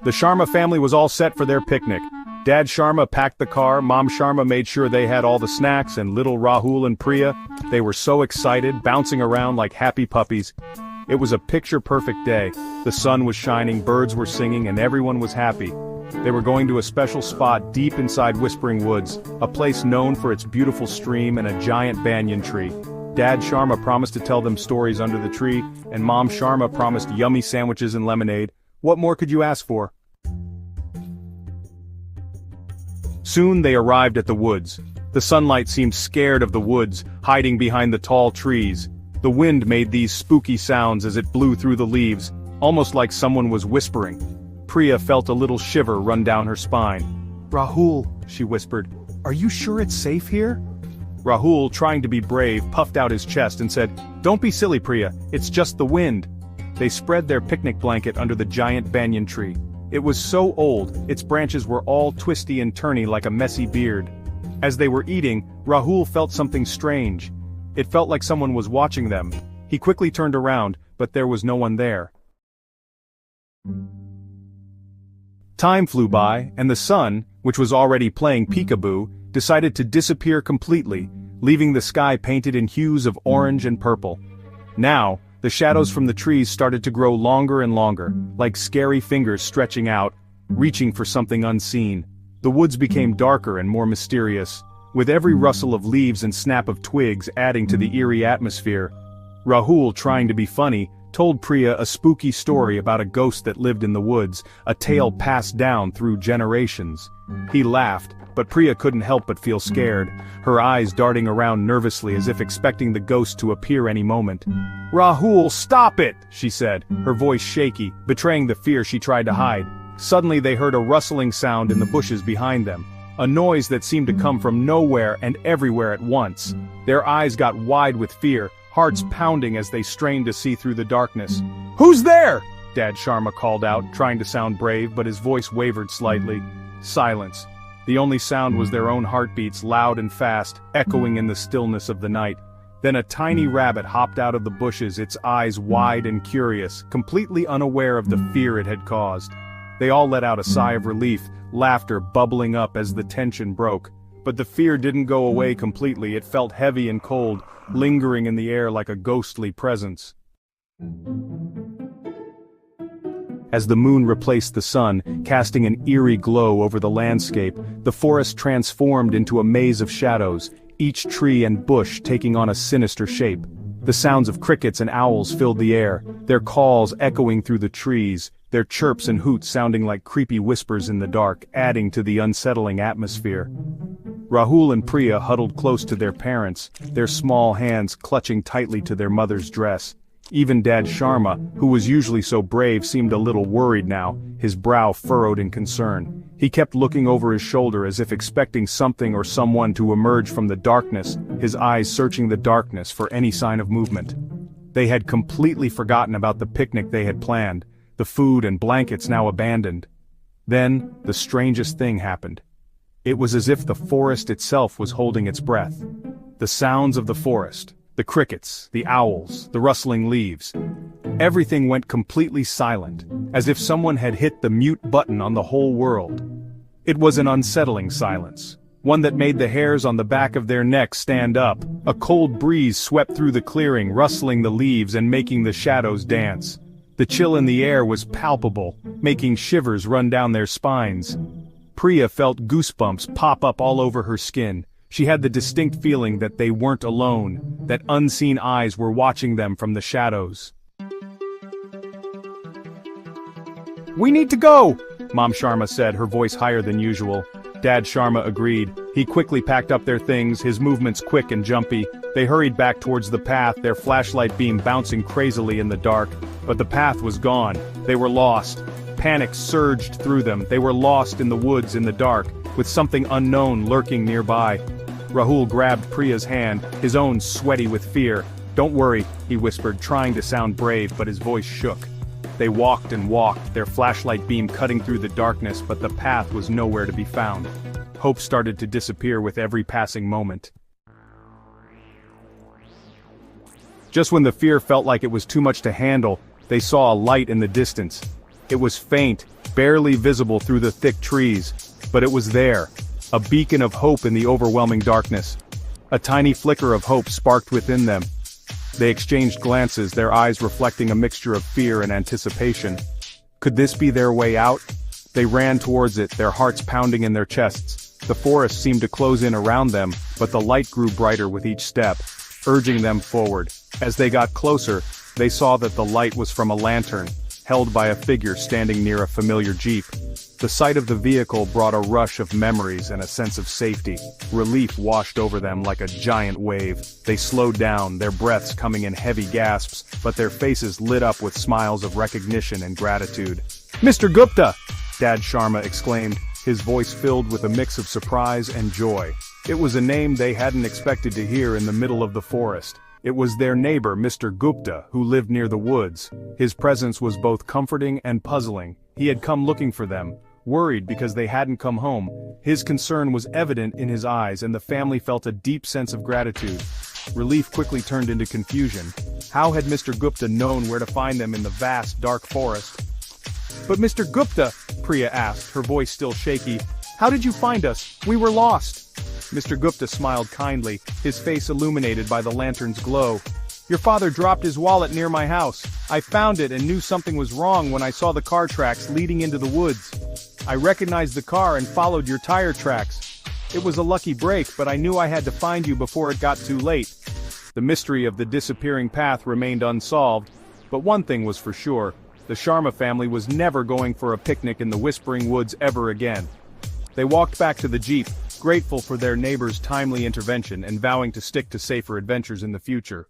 The Sharma family was all set for their picnic. Dad Sharma packed the car, Mom Sharma made sure they had all the snacks, and little Rahul and Priya, they were so excited, bouncing around like happy puppies. It was a picture-perfect day. The sun was shining, birds were singing, and everyone was happy. They were going to a special spot deep inside Whispering Woods, a place known for its beautiful stream and a giant banyan tree. Dad Sharma promised to tell them stories under the tree, and Mom Sharma promised yummy sandwiches and lemonade. What more could you ask for? Soon they arrived at the woods. The sunlight seemed scared of the woods, hiding behind the tall trees. The wind made these spooky sounds as it blew through the leaves, almost like someone was whispering. Priya felt a little shiver run down her spine. "Rahul," she whispered, "are you sure it's safe here?" Rahul, trying to be brave, puffed out his chest and said, "Don't be silly, Priya, it's just the wind." They spread their picnic blanket under the giant banyan tree. It was so old, its branches were all twisty and turny like a messy beard. As they were eating, Rahul felt something strange. It felt like someone was watching them. He quickly turned around, but there was no one there. Time flew by, and the sun, which was already playing peekaboo, decided to disappear completely, leaving the sky painted in hues of orange and purple. Now, the shadows from the trees started to grow longer and longer, like scary fingers stretching out, reaching for something unseen. The woods became darker and more mysterious, with every rustle of leaves and snap of twigs adding to the eerie atmosphere. Rahul, trying to be funny, told Priya a spooky story about a ghost that lived in the woods, a tale passed down through generations. He laughed, but Priya couldn't help but feel scared, her eyes darting around nervously as if expecting the ghost to appear any moment. "Rahul, stop it!" she said, her voice shaky, betraying the fear she tried to hide. Suddenly they heard a rustling sound in the bushes behind them, a noise that seemed to come from nowhere and everywhere at once. Their eyes got wide with fear, hearts pounding as they strained to see through the darkness. "Who's there?" Dad Sharma called out, trying to sound brave, but his voice wavered slightly. Silence. The only sound was their own heartbeats, loud and fast, echoing in the stillness of the night. Then a tiny rabbit hopped out of the bushes, its eyes wide and curious, completely unaware of the fear it had caused. They all let out a sigh of relief, laughter bubbling up as the tension broke. But the fear didn't go away completely. It felt heavy and cold, lingering in the air like a ghostly presence. As the moon replaced the sun, casting an eerie glow over the landscape, the forest transformed into a maze of shadows, each tree and bush taking on a sinister shape. The sounds of crickets and owls filled the air, their calls echoing through the trees, their chirps and hoots sounding like creepy whispers in the dark, adding to the unsettling atmosphere. Rahul and Priya huddled close to their parents, their small hands clutching tightly to their mother's dress. Even Dad Sharma, who was usually so brave, seemed a little worried now, his brow furrowed in concern. He kept looking over his shoulder as if expecting something or someone to emerge from the darkness, his eyes searching the darkness for any sign of movement. They had completely forgotten about the picnic they had planned, the food and blankets now abandoned. Then, the strangest thing happened. It was as if the forest itself was holding its breath. The sounds of the forest, the crickets, the owls, the rustling leaves. Everything went completely silent, as if someone had hit the mute button on the whole world. It was an unsettling silence, one that made the hairs on the back of their necks stand up. A cold breeze swept through the clearing, rustling the leaves and making the shadows dance. The chill in the air was palpable, making shivers run down their spines. Priya felt goosebumps pop up all over her skin. She had the distinct feeling that they weren't alone, that unseen eyes were watching them from the shadows. "We need to go," Mom Sharma said, her voice higher than usual. Dad Sharma agreed. He quickly packed up their things, his movements quick and jumpy. They hurried back towards the path, their flashlight beam bouncing crazily in the dark. But the path was gone. They were lost. Panic surged through them. They were lost in the woods in the dark, with something unknown lurking nearby. Rahul grabbed Priya's hand, his own sweaty with fear. "Don't worry," he whispered, trying to sound brave, but his voice shook. They walked and walked, their flashlight beam cutting through the darkness, but the path was nowhere to be found. Hope started to disappear with every passing moment. Just when the fear felt like it was too much to handle, they saw a light in the distance. It was faint, barely visible through the thick trees, but it was there, a beacon of hope in the overwhelming darkness. A tiny flicker of hope sparked within them. They exchanged glances, their eyes reflecting a mixture of fear and anticipation. Could this be their way out? They ran towards it, their hearts pounding in their chests. The forest seemed to close in around them, but the light grew brighter with each step, urging them forward. As they got closer, they saw that the light was from a lantern, held by a figure standing near a familiar jeep. The sight of the vehicle brought a rush of memories and a sense of safety. Relief washed over them like a giant wave. They slowed down, their breaths coming in heavy gasps, but their faces lit up with smiles of recognition and gratitude. "Mr. Gupta!" Dad Sharma exclaimed, his voice filled with a mix of surprise and joy. It was a name they hadn't expected to hear in the middle of the forest. It was their neighbor, Mr. Gupta, who lived near the woods. His presence was both comforting and puzzling. He had come looking for them, worried because they hadn't come home. His concern was evident in his eyes, and the family felt a deep sense of gratitude. Relief quickly turned into confusion. How had Mr. Gupta known where to find them in the vast, dark forest? "But Mr. Gupta," Priya asked, her voice still shaky, "how did you find us? We were lost." Mr. Gupta smiled kindly, his face illuminated by the lantern's glow. "Your father dropped his wallet near my house. I found it and knew something was wrong when I saw the car tracks leading into the woods. I recognized the car and followed your tire tracks. It was a lucky break, but I knew I had to find you before it got too late." The mystery of the disappearing path remained unsolved, but one thing was for sure: the Sharma family was never going for a picnic in the Whispering Woods ever again. They walked back to the jeep, grateful for their neighbor's timely intervention and vowing to stick to safer adventures in the future.